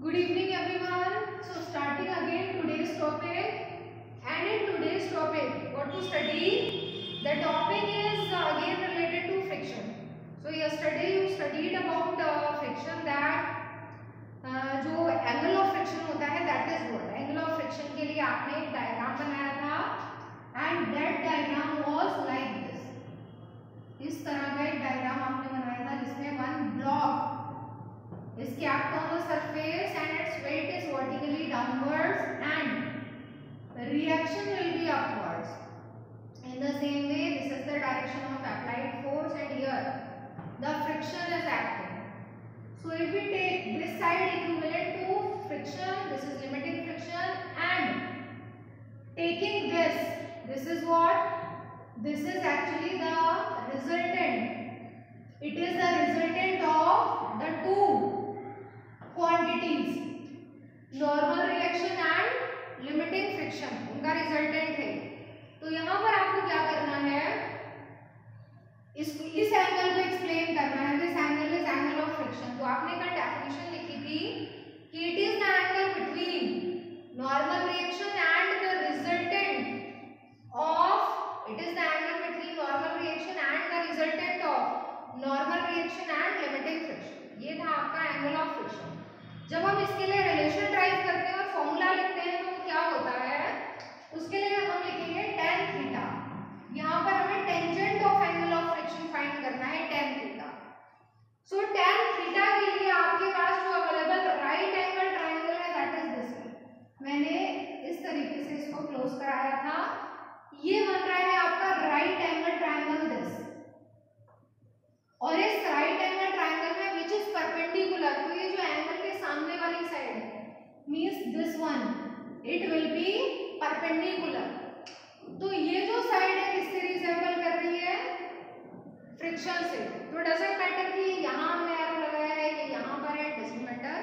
Good evening everyone. So starting again today's topic, and in today's topic what to study, the topic is again related to friction. So yesterday you studied about friction, that जो angle of friction होता है, that is what angle of friction के लिए आपने एक diagram बनाया था, and that diagram was like this. इस तरह का एक डायग्राम आपने बनाया था जिसमें one block is kept on the surface and its weight is vertically downwards and the reaction will be upwards. In the same way, this is the direction of applied force, and here the friction is acting. So if we take this side equivalent to friction, this is limiting friction, and taking this is what? This is actually the resultant. It is the resultant of the two quantities, normal reaction and limiting friction, उनका resultant है. तो यहाँ पर आपको क्या करना है, इस एंगल को एक्सप्लेन करना है. This angle is angle of friction. तो आपने कल डेफिनेशन लिखी थी कि it is the angle between normal reaction and the resultant of, it is the angle between normal reaction and the resultant of normal reaction and limiting friction. ये था आपका angle of friction. जब हम इसके लिए रिलेशन ड्राइव करते हैं और फॉर्मूला लिखते हैं तो क्या होता है, उसके लिए हम लिखेंगे tan थीटा. यहाँ पर हमें tangent of angle of friction find करना है, tan थीटा. सो tan थीटा के लिए आपके पास जो अवेलेबल राइट एंगल ट्रायंगल है दैट इज दिस. मैंने इस तरीके से इसको क्लोज कराया था. ये बन रहा है आपका राइट एंगल ट्रायंगल दिस, और इस राइट एंगल ट्रायंगल में विच इज परपेंडिकुलर, तो ये जो एंगल के सामने वाली साइड है means this one, it will be perpendicular. तो ये जो साइड है किससे रिजेंबल कर रही है, फ्रिक्शन से. तो डजंट मैटर कि यहाँ हमने एरो लगाया है कि यहाँ पर है, डजंट मैटर,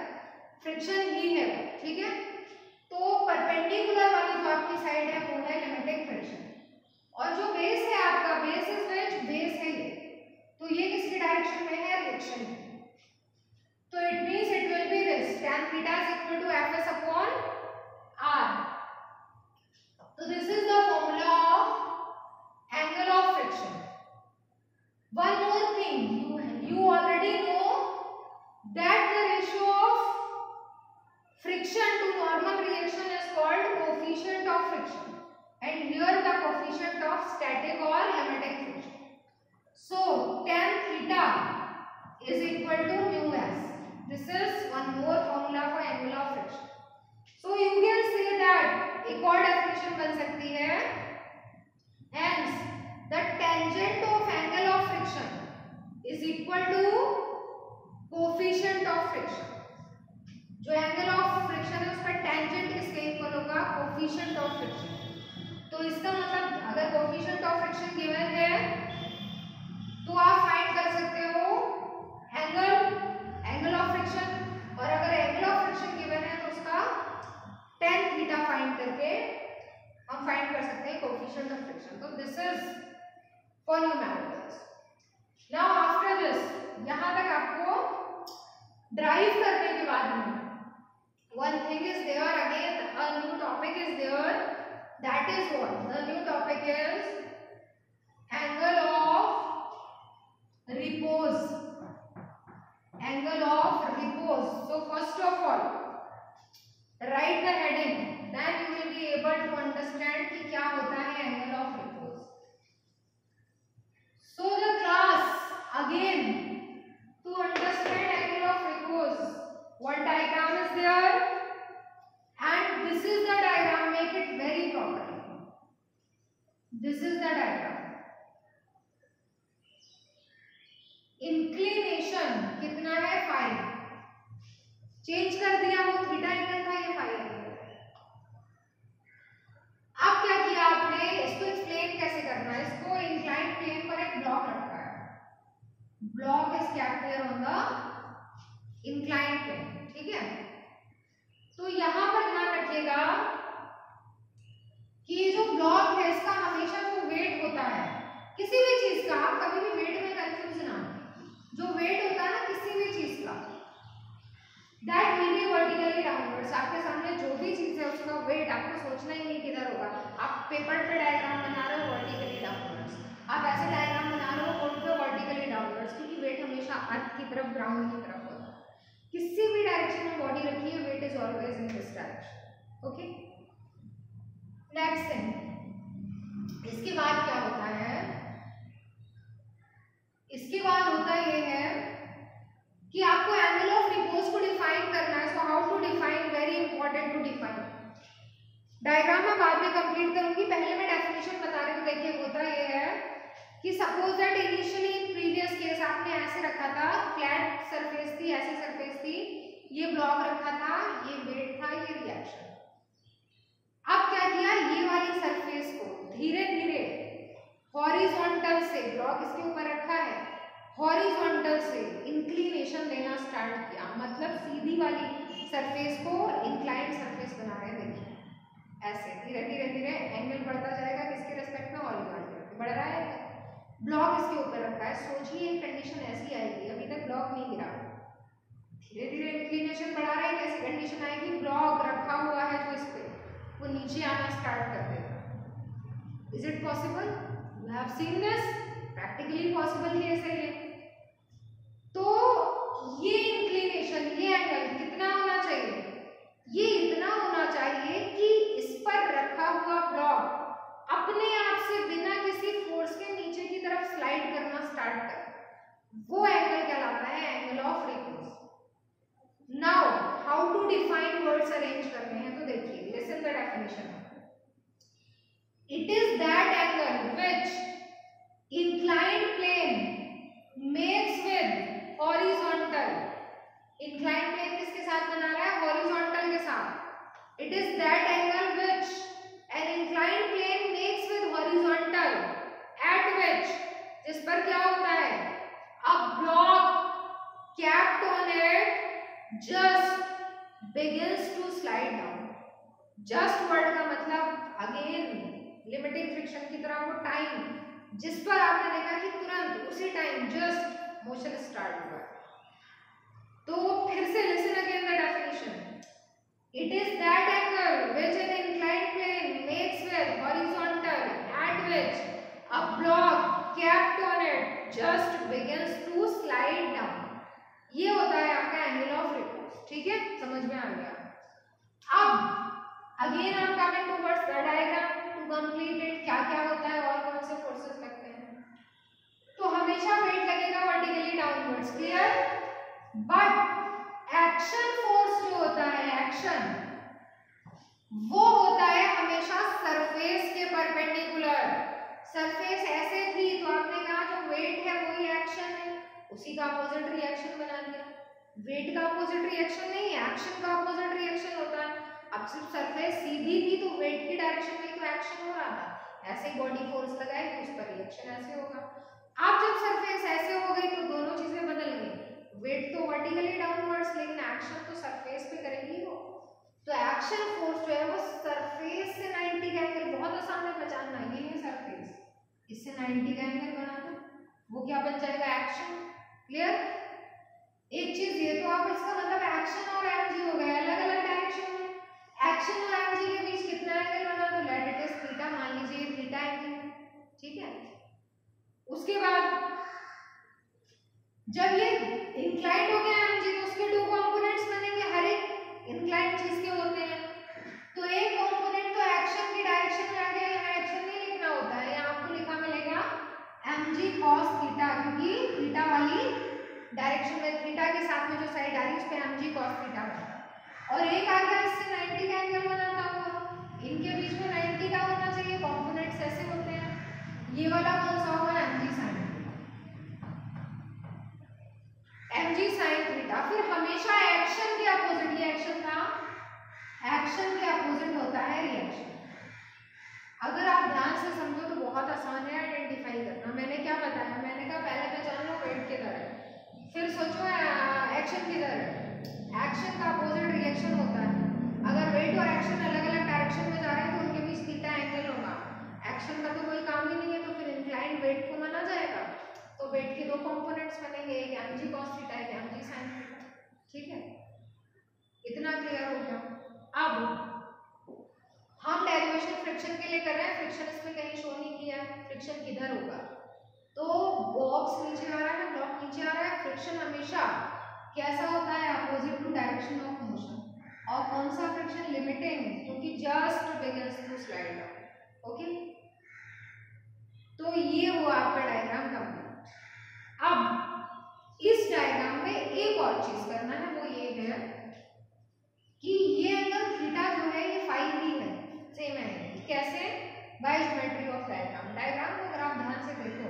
फ्रिक्शन ही है, ठीक है. तो परपेंडिकुलर वाली जो आपकी साइड है वो है लिमिटिंग फ्रिक्शन, और जो बेस है आपका, बेस इज विच, बेस है ये, तो ये किसकी डायरेक्शन में है, रिएक्शन में. तो it means it will be this tan theta is equal to Fs upon r. So this is the formula of angle of friction. One more thing, you already know that the ratio of friction to normal reaction is called coefficient of friction, and here the coefficient of static or limiting friction. So tan theta is equal to mu s. This is one more formula for angle of friction. So you can say that एक और definition बन सकती है, hence the tangent of angle of friction is equal to coefficient of friction. जो angle of friction है उसका tangent किसके equal होगा, coefficient of friction. तो इसका मतलब अगर coefficient of friction given है तो आप फाइंड कर सकते हो एंगल ऑफ फ्रिक्शन, और अगर एंगल ऑफ फ्रिक्शन गिवन है तो उसका tan थीटा फाइंड करके हम फाइंड कर सकते हैं कोएफिशिएंट ऑफ फ्रिक्शन. तो this is for numericals. Now after this, यहां तक आपको ड्राइव करने के बाद में one thing is there, again a new topic is there, that is what, the new topic is angle of repose. Angle of repose. So first of all write the heading, then you will be able to understand कि क्या होता है angle of repose. So the class, again to understand angle of repose, one diagram is there and this is the diagram, make it very properly. This is the diagram. Inclination कितना है, 5. Change कर दिया, वो theta angle था, ये 5 angle. अब क्या किया आपने, इसको एक्सप्लेन कैसे करना है. इसको इंक्लाइंड प्लेन पर एक ब्लॉक रखा है, block is kept here on the inclined plane, ठीक है. तो यहां पर ध्यान रखिएगा कि ये जो ब्लॉक है इसका हमेशा जो वेट होता है किसी भी चीज का, आप कभी भी वेट में कंफ्यूज ना, जो वेट होता है ना किसी भी चीज का, दैट विल बी वर्टिकली आपके सामने जो भी चीज है उसका वेट आपको सोचना ही नहीं किधर होगा। आप पेपर पे डायग्राम बना रहे हो वर्टिकली डाउनवर्ड्स, आप ऐसे डायग्राम बना रहे हो बोर्ड पे वर्टिकली डाउनवर्ड्स, क्योंकि वेट हमेशा अर्थ की तरफ ग्राउंड की तरफ होता है। किसी भी डायरेक्शन में बॉडी रखी है weight is always in this direction. Okay, next thing, इसके बाद क्या होता है, इसके बाद होता ये है कि आपको एंगल ऑफ रिपोज को डिफाइन करना है। So how to define, very important to define. Diagram मैं बाद में कंप्लीट करूंगी, पहले मैं डेफिनेशन बता रही हूँ। देखिए होता ये है कि suppose that initially in previous case आपने ऐसे रखा था, फ्लैट सरफेस थी, ऐसी सरफेस थी, ये ब्लॉक रखा था, ये वेट था, ये रिएक्शन। अब क्या किया, ये वाली सरफेस को धीरे धीरे हॉरिजॉन्टल से, ब्लॉक इसके ऊपर रखा है, हॉरिजॉन्टल से इंक्लिनेशन देना स्टार्ट किया, मतलब सीधी वाली सरफेस को इंक्लाइंड सरफेस बना रहे हैं। देखिए ऐसे धीरे धीरे धीरे एंगल बढ़ता जाएगा, किसके रेस्पेक्ट में, हॉरिजॉन्टल बढ़ रहा है। ब्लॉक इसके ऊपर रखा है, सोचिए एक कंडीशन ऐसी आएगी, अभी तक ब्लॉक नहीं गिरा, धीरे धीरे इंक्लिनेशन बढ़ा रहे हैं, कैसी कंडीशन आएगी, ब्लॉक रखा हुआ है जो इस पे वो नीचे आना स्टार्ट कर देगा। Is it possible? You have seen this, practically possible case है ये। तो ये इंक्लिनेशन, ये एंगल कितना होना चाहिए, ये इतना होना चाहिए कि इस पर रखा हुआ ब्लॉक अपने आप से बिना किसी फोर्स के नीचे की तरफ स्लाइड करना स्टार्ट करे, वो एंगल कहलाता है angle of repose. Now how to define words arrange करने हैं, तो देखिए listen the definition. It is that angle which inclined plane makes with horizontal, inclined plane किसके साथ बना रहा है, हॉरिजॉन्टल के साथ। It is that angle which an inclined plane makes with horizontal at which, जिस पर क्या होता है, a block kept on it just begins to slide down. Just word का मतलब अगेन लिमिटिंग फ्रिक्शन की तरह वो टाइम जिस पर आपने देखा कि तुरंत उसी टाइम जस्ट मोशन स्टार्ट हुआ। तो फिर से listen again the definition. It is that angle which an inclined plane makes with horizontal at which a block kept on it just begins to slide down. ये होता है आपका angle of repose. ठीक है, समझ में आ गया। अब again I am coming towards the diagram to complete it. क्या क्या होता है और कौन से फोर्सेस लगते हैं, तो हमेशा वेट लगेगा vertically downwards, clear. But action force जो होता है, एक्शन वो होता है हमेशा सरफेस के परपेंडिकुलर। सरफेस ऐसे थी तो आपने कहा जो वेट है वही एक्शन है, उसी का अपोजिट रिएक्शन बना दिया। वेट का अपोजिट रिएक्शन नहीं है, एक्शन का अपोजिट रिएक्शन होता है। अब सिर्फ सरफेस सीधी थी तो वेट की डायरेक्शन में तो एक्शन हो रहा था, ऐसे बॉडी फोर्स लगाएगी उस पर रिएक्शन ऐसे होगा। अब जब सरफेस ऐसे हो गई तो दोनों चीजें बदल गई, वेट तो वर्टिकली डाउनवर्ड्स लेकिन एक्शन तो सरफेस पे करेगी वो। तो एक्शन फोर्स जो है वो सरफेस से 90 का एंगल, बहुत आसान है पहचानना, ये है सरफेस, इससे 90 का एंगल बना दो, वो क्या बन जाएगा, एक्शन। क्लियर। एक चीज ये तो आप इसका मतलब एक्शन और एमजी हो गए अलग अलग डायरेक्शन में, एक्शन और एमजी के बीच कितना एंगल बना, तो लेट इट इज थीटा, मान लीजिए थीटा एंगल। ठीक है, उसके बाद जब ये इंक्लाइंड हो गया एमजी तो उसके दो कंपोनेंट्स बनेंगे, हर एक इंक्लाइंड चीज के होते हैं। तो एक कंपोनेंट तो एक्शन की डायरेक्शन में आ गया, यहाँ एक्शन नहीं लिखना होता है, यहाँ आपको लिखा मिलेगा mg cos थीटा, क्योंकि थीटा वाली डायरेक्शन में थीटा के साथ में जो साइड आ रही है उस पे mg cos थीटा बना। और एक आ गया इससे 90 का एंगल बनाता हुआ, इनके बीच में 90 का होना चाहिए, कंपोनेंट्स ऐसे होते हैं। ये वाला कौन सा होगा, mg sin mg sin theta. फिर हमेशा एक्शन के अपोजिट, ये एक्शन था, एक्शन के अपोजिट होता है रिएक्शन। अगर आप ध्यान से समझो तो बहुत आसान है आइडेंटिफाई करना। मैंने क्या बताया, मैंने कहा पहले पहचान लो वेट किधर है, फिर सोचो एक्शन किधर है। एक्शन का अपोजिट रिएक्शन होता है, अगर वेट और एक्शन अलग अलग डायरेक्शन में जा रहे हैं तो उनके बीच थीटा एंगल होगा। एक्शन का तो कोई काम ही नहीं है, तो फिर इंक्लाइंड वेट को माना जाएगा, तो वेट के दो कंपोनेंट्स बनेंगे, एक mg cos थीटा, एक mg sin थीटा। ठीक है, इतना क्लियर हो गया। फ्रिक्शन के लिए कर रहे हैं, फ्रिक्शन इसमें कहीं शो नहीं किया है, फ्रिक्शन किधर होगा, तो बॉक्स नीचे आ रहा है, ब्लॉक नीचे आ रहा है, फ्रिक्शन हमेशा कैसा होता है, opposite to direction of motion, और कौन सा फ्रिक्शन, लिमिटिंग, क्योंकि just begins to slide down. Okay, तो ये हुआ आपका डायग्राम कंप्लीट। अब इस डायग्राम में एक और चीज करना है, वो ये है कि ये एंगल थीटा जो है ये फाई ही है, सेम एंगल, कैसे, by geometry of diagram. Diagram को अगर आप ध्यान से देखो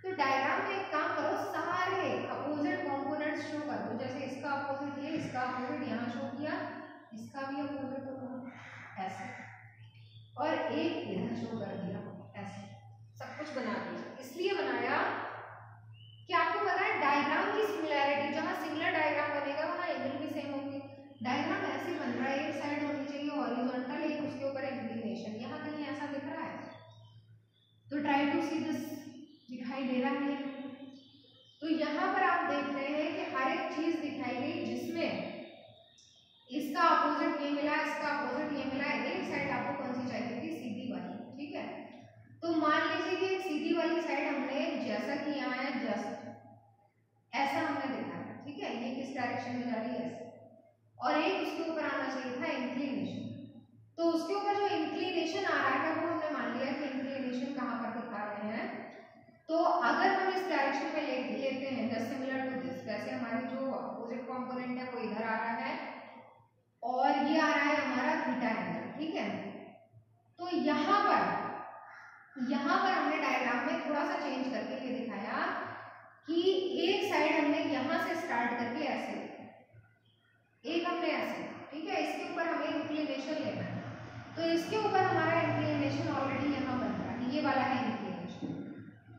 तो डायग्राम में एक काम करो, सारे अपोजिट कंपोनेंट्स शो कर दो, जैसे इसका अपोजिट ये, इसका अपोजिट यहाँ शो किया, इसका भी अपोजिट होगा ऐसे, और एक इधर शो कर दिया ऐसे, सब कुछ बना दिया। इसलिए बनाया कि आपको पता है डायग्राम की सिमिलैरिटी, जहां सिमिलर डायग्राम बनेगा वहां एंगल भी सेम होंगे। डायग्राम ऐसे बन रहा है, एक साइड होनी चाहिए हॉरिजॉन्टल, एक उसके ऊपर इंक्लिनेशन, यहाँ कहीं ऐसा दिख रहा है, तो ट्राई टू सी दिस, दिखाई दे रहा है। तो यहाँ पर आप देख रहे हैं कि हर एक चीज दिखाई गई जिसमें इसका अपोजिट ये मिला, इसका अपोजिट ये मिला। एक साइड आपको कौन सी चाहिए थी, सीधी वाली, ठीक है। तो मान लीजिए कि एक सीधी वाली साइड हमने जैसा कि यहाँ है जस्ट ऐसा हमने देखा है, ठीक है, ये किस डायरेक्शन में जा रही है ऐसे, और एक उसके ऊपर आना चाहिए था इंक्लिनेशन, तो उसके ऊपर जो इंक्लिनेशन आ रहा है वो हमने मान लिया कि इंक्लिनेशन कहाँ पर दिखा रहे हैं। तो अगर हम इस डायरेक्शन में लेते हैं जस्ट सिमिलर टू दिस, वैसे हमारी जो अपोजिट कंपोनेंट है वो इधर आ रहा है और ये आ रहा है हमारा थीटा एंगल, ठीक है। तो यहाँ पर हमने डायग्राम में थोड़ा सा चेंज करके ये दिखाया कि एक साइड हमने यहाँ से स्टार्ट करके ऐसे, एक हमने ऐसे, ठीक है, इसके ऊपर हमें इंक्लिनेशन लेना है, तो इसके ऊपर हमारा इंक्लिनेशन ऑलरेडी यहाँ बन रहा है, ये वाला है इंक्लिनेशन,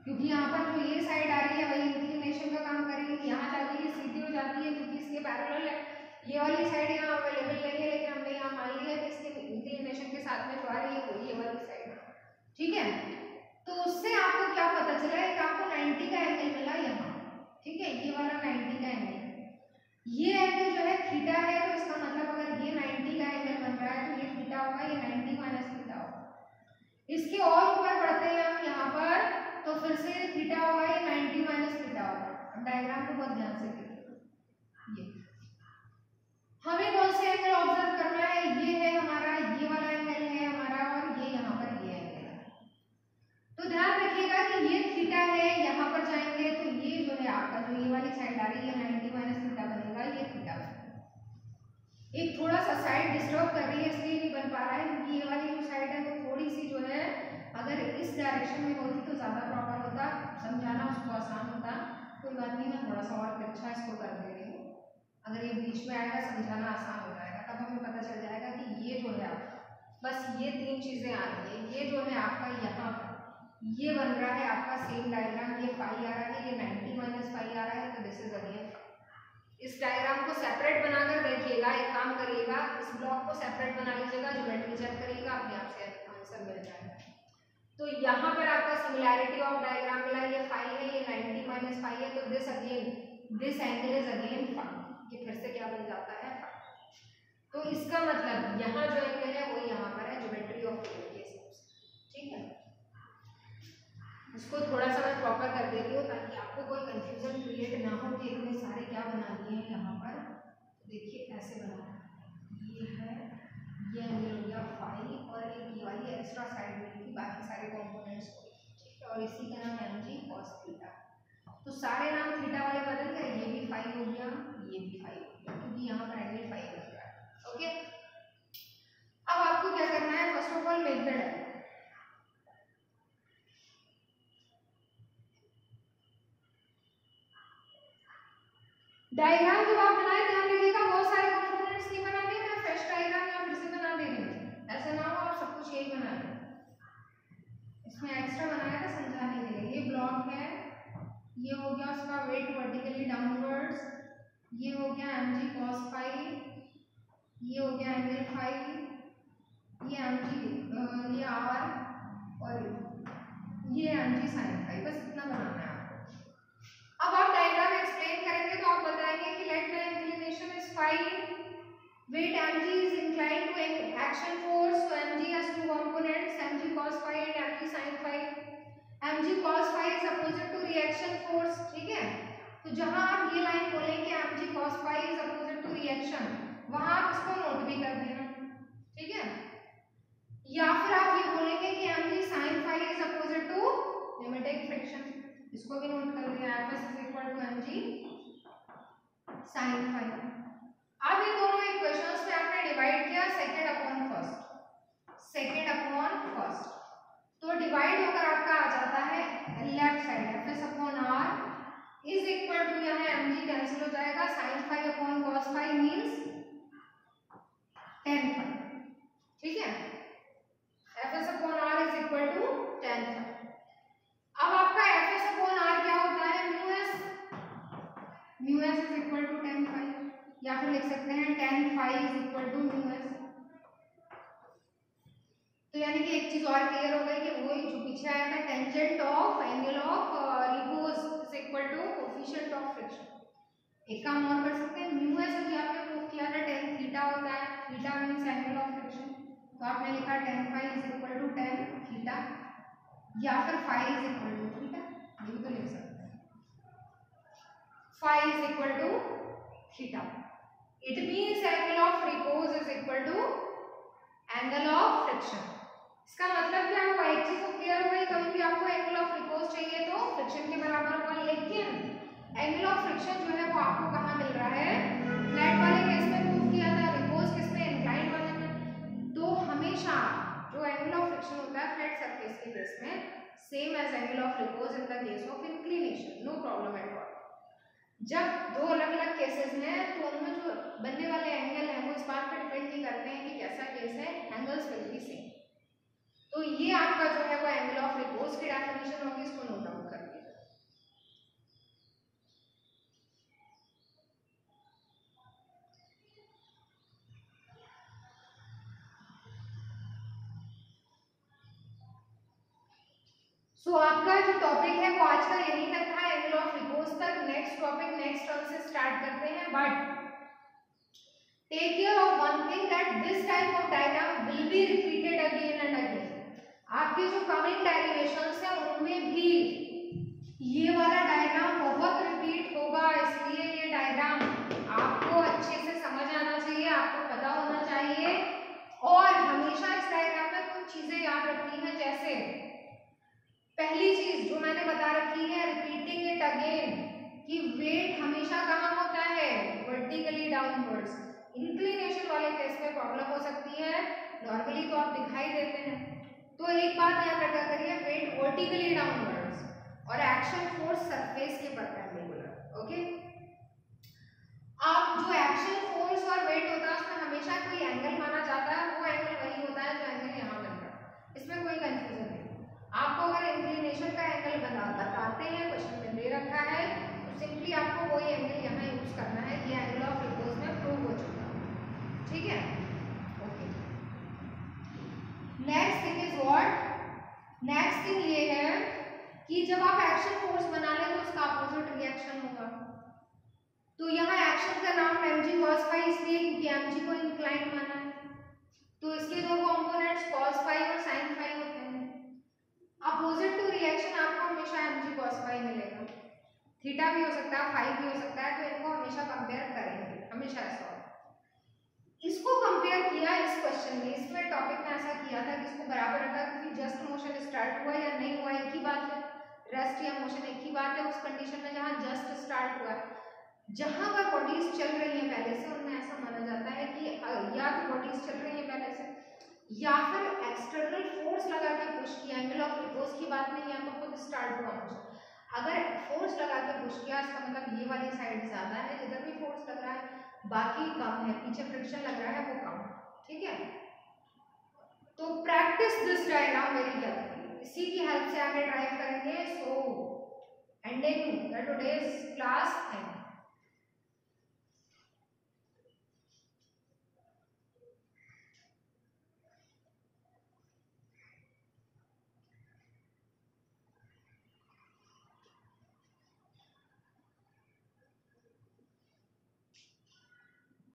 क्योंकि यहाँ पर जो ये साइड आ रही है वही इंक्लिनेशन का काम करेगी, यहाँ जाके ये सीधी हो जाती है क्योंकि इसके पैरेलल है। ये वाली साइड यहाँ अवेलेबल नहीं है, लेकिन हमने यहाँ मान लिया कि इसके इंक्लिनेशन के साथ में जो आ रही है वो ये वाली साइड है, ठीक है। तो उससे आपको क्या पता चला, एक आपको 90 का एंगल मिला यहाँ, ठीक है, ये वाला 90 का एंगल, ये एंगल जो है थीटा है, तो इसका मतलब अगर ये 90 का एंगल बन रहा है तो ये थीटा होगा, ये 90 माइनस थीटा होगा। इसके और ऊपर बढ़ते हैं हम यहाँ पर, तो फिर से थीटा होगा, ये 90 माइनस थीटा होगा। अब डायग्राम को बहुत ध्यान से देखिए, ये हमें कौन से एंगल ऑब्जर्व करना है, ये है हमारा, ये वाला एंगल है हमारा, और ये यहाँ पर ये एंगल है। तो ध्यान रखिएगा कि ये थीटा है, यहाँ पर जाएंगे तो ये जो है आपका जो ये वाली साइड आ रही है 90 माइनस थीटा बनेगा, ये थीटा बनेगा। एक थोड़ा सा साइड डिस्टर्ब कर रही है इसलिए नहीं बन पा रहा है, क्योंकि ये वाली जो साइड है वो थोड़ी सी जो है, अगर इस डायरेक्शन में होती तो ज्यादा प्रॉपर होता, समझाना उसको आसान होता। कोई बात नहीं, मैं थोड़ा सा और तिरछा इसको कर दे रही हूँ, अगर ये बीच में आएगा समझाना आसान हो जाएगा, तब हमें पता चल जाएगा कि ये जो है बस ये तीन चीजें आ रही है, ये जो है आपका यहाँ ये बन रहा है आपका सेम डायग्राम, ये फाई आ रहा है, ये 90 माइनस फाई आ रहा है, तो दिस इज अगेन। इस डायग्राम को सेपरेट बनाकर देखिएगा, एक काम करिएगा, इस ब्लॉक को सेपरेट बना लीजिएगा, ज्योमेट्री चेक करिएगा, अपने आप से आंसर मिल जाएगा। तो यहाँ पर आपका सिमिलैरिटी ऑफ डायग्राम मिला, ये फाई है, ये 90 माइनस फाई है, तो this again, this angle is again phi, ये फिर से क्या बन जाता है फाई। तो इसका मतलब यहाँ जो एंगल है वो यहाँ पर है, ज्योमेट्री ऑफ फिगर के हिसाब से, ठीक है। इसको थोड़ा सा मैं प्रॉपर कर देती हूँ ताकि आपको कोई कंफ्यूजन क्रिएट ना हो कि इतने सारे क्या बना दिए हैं यहाँ पर। देखिए ऐसे बना है, ये है, ये एंगल हो गया फाई, और एक ये वाली एक्स्ट्रा साइड मिली थी, बाकी सारे कंपोनेंट्स को, ठीक है, और इसी का नाम एम जी कॉस थीटा। तो सारे नाम थीटा वाले बदल गए, ये भी फाई हो गया, ये भी फाई हो गया, क्योंकि यहाँ पर एंगल फाई बन रहा है। ओके, अब आपको क्या करना है, first of all make the diagram. Diagram जब आप बनाए ध्यान रखिएगा, बहुत सारे कंपोनेंट्स नहीं बना रहे, मैं फ्रेश डायग्राम यहाँ फिर से बना दे रही हूँ, ऐसा ना हो आप सब कुछ यही बना रहे, इसमें एक्स्ट्रा बनाया था समझाने के लिए। ये ब्लॉक है, ये हो गया उसका वेट वर्टिकली डाउनवर्ड्स, ये हो गया एम जी कॉस फाई, ये हो गया एंगल फाई, ये एम जी ये आर, और ये एम जी साइन फाई, बस इतना बनाना है आपको। अब आप डायग्राम एक्सप्लेन करेंगे तो आप बताएंगे कि let the inclination is phi, weight mg is inclined to action force, so mg has two components, mg cos phi and mg sin phi. mg cos phi is opposite to reaction force, ठीक है। तो जहां आप ये line बोलेंगे mg cos phi is opposite to reaction, वहां आप इसको नोट भी कर देना, ठीक है। या फिर आप ये बोलेंगे कि mg sin phi is opposite to pneumatic friction, इसको भी नोट कर दिया, Fs is equal to mg sin phi। अब इन दोनों इक्वेशंस में आपने डिवाइड किया सेकंड अपॉन फर्स्ट, तो डिवाइड होकर आपका आ जाता है left side Fs upon r is equal to, यहाँ mg कैंसिल हो जाएगा, sin phi अपॉन cos phi means tan phi, ठीक है। Fs upon r is equal to tan phi। अब आपका Fs अपॉन r क्या होता है, mu s is equal to tan phi, या फिर लिख सकते हैं tan phi is equal to mu s। तो यानी कि एक चीज और क्लियर हो गई कि वही जो पीछे आया था, tangent of angle of repose is equal to coefficient of friction. एक काम और कर सकते हैं, म्यू s अभी आपने प्रूव किया था tan थीटा होता है, theta means angle of friction, तो आपने लिखा tan phi is equal to tan theta, या फिर phi is equal to theta, ये भी तो लिख सकते हैं, phi is equal to theta. It means angle of repose is equal to angle of friction। इसका मतलब क्या हुआ, एक चीज तो क्लियर हो गई, कभी भी आपको एंगल ऑफ रिपोज चाहिए तो फ्रिक्शन के बराबर होगा, लेकिन एंगल ऑफ फ्रिक्शन जो है वो आपको कहाँ मिल रहा है, फ्लैट वाले केस में प्रूव किया था, रिपोज किस में, इंक्लाइंड वाले में। तो हमेशा जो एंगल ऑफ फ्रिक्शन होता है फ्लैट सरफेस के केस में same as angle of repose in the case of inclination, no problem at all. जब दो अलग अलग केसेस हैं तो उनमें जो बनने वाले एंगल हैं वो इस बात पर डिपेंड नहीं करते हैं कि कैसा केस है, एंगल्स विल बी सेम। तो ये आपका जो है वो एंगल ऑफ रिपोज की डेफिनेशन होगी, इसको नोट डाउन कर लीजिए। सो आपका जो टॉपिक है वो आज का यही तक था, एंगल ऑफ रिपोज तक। नेक्स्ट टॉपिक नेक्स्ट टर्म से स्टार्ट करते हैं, but take care of one thing that this type of diagram will be repeated again and again. आपके जो कमिंग डेरिवेशंस हैं उनमें भी ये वाला डायग्राम बहुत रिपीट होगा, इसलिए ये डायग्राम आपको अच्छे से समझ आना चाहिए, आपको पता होना चाहिए। और हमेशा इस डायग्राम में कुछ चीजें याद रखनी है, जैसे पहली चीज जो मैंने बता रखी है, रिपीटिंग इट अगेन, कि वेट हमेशा कहाँ होता है, वर्टिकली डाउनवर्ड्स। इंक्लिनेशन वाले केस में प्रॉब्लम हो सकती है, नॉर्मली तो आप दिखाई देते हैं। तो एक बात याद रखा करिए, वेट वर्टिकली डाउनवर्ड्स और एक्शन फोर्स सरफेस के परपेंडिकुलर। ओके, आप जो एक्शन फोर्स और वेट होता है उसमें हमेशा कोई एंगल माना जाता है, वो एंगल वही होता है जो एंगल यहाँ बन रहा है, इसमें कोई कंफ्यूजन नहीं। आपको अगर इंक्लिनेशन का एंगल बताते हैं, क्वेश्चन में दे रखा है, तो सिंपली आपको वही एंगल यहाँ यूज करना है, ये एंगल ऑफ रिपोज में प्रूव हो चुका है, ठीक है। Okay, next thing is what, next thing ये है कि जब आप एक्शन फोर्स बना लें तो उसका अपोजिट रिएक्शन होगा। तो यहाँ एक्शन का नाम mg cos phi इसलिए क्योंकि mg को इंक्लाइंड माना है, तो इसके दो कंपोनेंट्स cos phi और sin phi होते हैं। अपोजिट टू रिएक्शन आपको हमेशा mg cos phi मिलेगा, थीटा भी हो सकता है, फाई भी हो सकता है, तो इनको हमेशा कंपेयर करेंगे, हमेशा ऐसा होगा। इसको कंपेयर किया इस क्वेश्चन में, इसमें टॉपिक में ऐसा किया था कि इसको बराबर रखा, क्योंकि जस्ट मोशन स्टार्ट हुआ या नहीं हुआ एक ही बात है, रेस्ट या मोशन एक ही बात है। उस कंडीशन में जहाँ जस्ट स्टार्ट हुआ है, जहां पर बॉडीज चल रही हैं पहले से, उनमें ऐसा माना जाता है कि या तो बॉडीज चल रही हैं पहले से, या फिर एक्सटर्नल फोर्स लगा के पुश किया। एंगल ऑफ रिपोज की बात नहीं, यहाँ पर खुद स्टार्ट हुआ मोशन। अगर फोर्स लगा के पुश किया, इसका मतलब ये वाली साइड ज्यादा है, जिधर भी फोर्स लग रहा है, बाकी कम है, पीछे फ्रिक्शन लग रहा है वो कम, ठीक है। तो practice this diagram very carefully, इसी की हेल्प से आगे ड्राइव करेंगे। सो ending the today's class. Thank you.